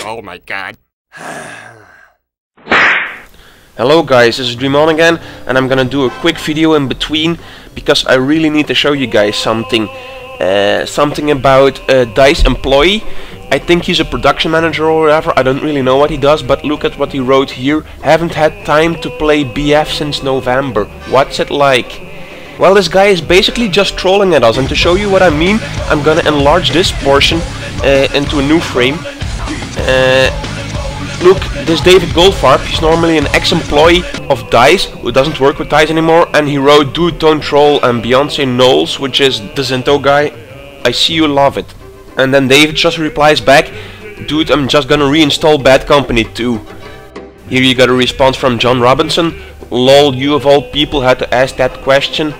Oh my god. Hello guys, this is Dreamon again, and I'm gonna do a quick video in between because I really need to show you guys something. Something about a DICE employee. I think he's a production manager or whatever, I don't really know what he does, but look at what he wrote here. Haven't had time to play BF since November. What's it like? Well, this guy is basically just trolling at us, and to show you what I mean, I'm gonna enlarge this portion into a new frame. Look, this David Goldfarb, he's normally an ex-employee of DICE, who doesn't work with DICE anymore, and he wrote "Dude, don't troll," and Beyonce Knowles, which is the Zinto guy, I see you love it. And then David just replies back, "Dude, I'm just gonna reinstall Bad Company 2. Here you got a response from John Robinson, "Lol, you of all people had to ask that question."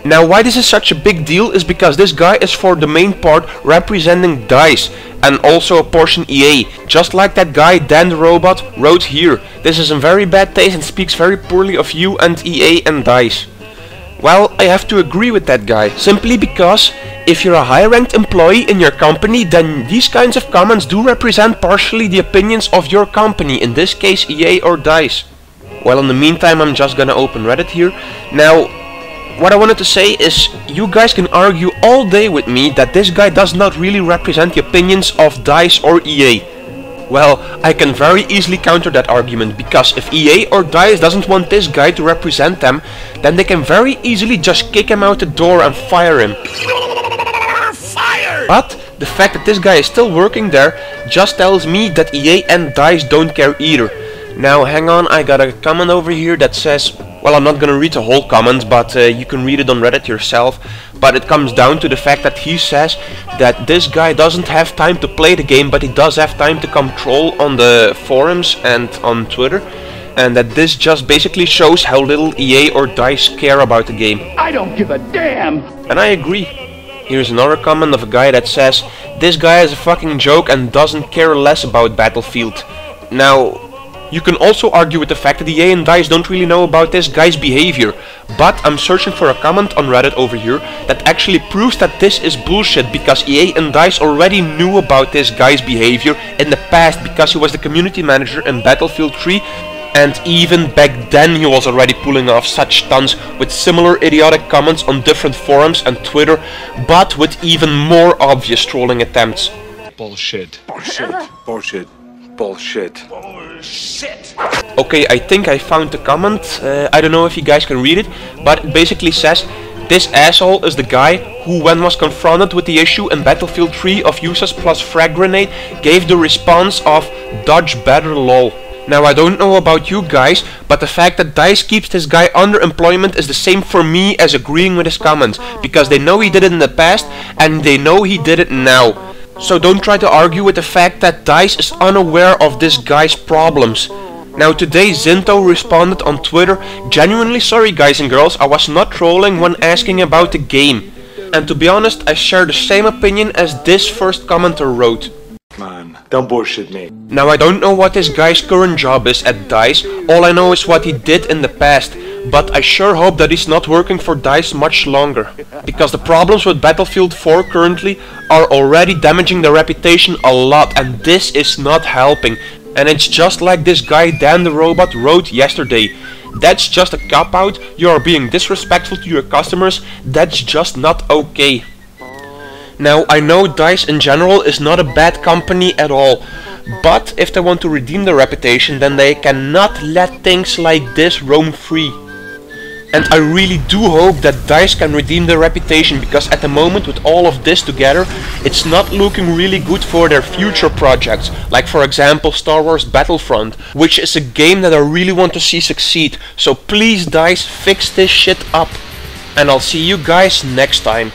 Now, why this is such a big deal is because this guy is for the main part representing DICE and also a portion EA. Just like that guy Dan the Robot wrote here. This is in very bad taste and speaks very poorly of you and EA and DICE. Well, I have to agree with that guy, simply because if you're a high-ranked employee in your company, then these kinds of comments do represent partially the opinions of your company, in this case EA or DICE. Well, in the meantime, I'm just gonna open Reddit here. Now, what I wanted to say is, you guys can argue all day with me that this guy does not really represent the opinions of DICE or EA. Well, I can very easily counter that argument, because if EA or DICE doesn't want this guy to represent them, then they can very easily just kick him out the door and fire him. Fired! But the fact that this guy is still working there just tells me that EA and DICE don't care either. Now hang on, I got a comment over here that says, well, I'm not gonna read the whole comment, but you can read it on Reddit yourself. But it comes down to the fact that he says that this guy doesn't have time to play the game, but he does have time to come troll on the forums and on Twitter. And that this just basically shows how little EA or DICE care about the game. I don't give a damn! And I agree. Here's another comment of a guy that says, this guy is a fucking joke and doesn't care less about Battlefield. Now, you can also argue with the fact that EA and DICE don't really know about this guy's behavior, but I'm searching for a comment on Reddit over here that actually proves that this is bullshit, because EA and DICE already knew about this guy's behavior in the past, because he was the community manager in Battlefield 3, and even back then he was already pulling off such stunts with similar idiotic comments on different forums and Twitter, but with even more obvious trolling attempts. Bullshit. Bullshit. Bullshit. Bullshit. Bullshit. Okay, I think I found the comment. I don't know if you guys can read it, but it basically says, this asshole is the guy who, when was confronted with the issue in Battlefield 3 of uses plus frag grenade, gave the response of "dodge better lol." Now, I don't know about you guys, but the fact that DICE keeps this guy under employment is the same for me as agreeing with his comments, because they know he did it in the past and they know he did it now. So don't try to argue with the fact that DICE is unaware of this guy's problems. Now, today Zinto responded on Twitter, "Genuinely sorry guys and girls, I was not trolling when asking about the game." And to be honest, I share the same opinion as this first commenter wrote. Man, don't bullshit me. Now, I don't know what this guy's current job is at DICE, all I know is what he did in the past. But I sure hope that he's not working for DICE much longer, because the problems with Battlefield 4 currently are already damaging their reputation a lot, and this is not helping. And it's just like this guy Dan the Robot wrote yesterday. That's just a cop-out, you are being disrespectful to your customers, that's just not okay. Now, I know DICE in general is not a bad company at all, but if they want to redeem their reputation, then they cannot let things like this roam free. And I really do hope that DICE can redeem their reputation, because at the moment with all of this together, it's not looking really good for their future projects, like for example Star Wars Battlefront, which is a game that I really want to see succeed. So please DICE, fix this shit up. And I'll see you guys next time.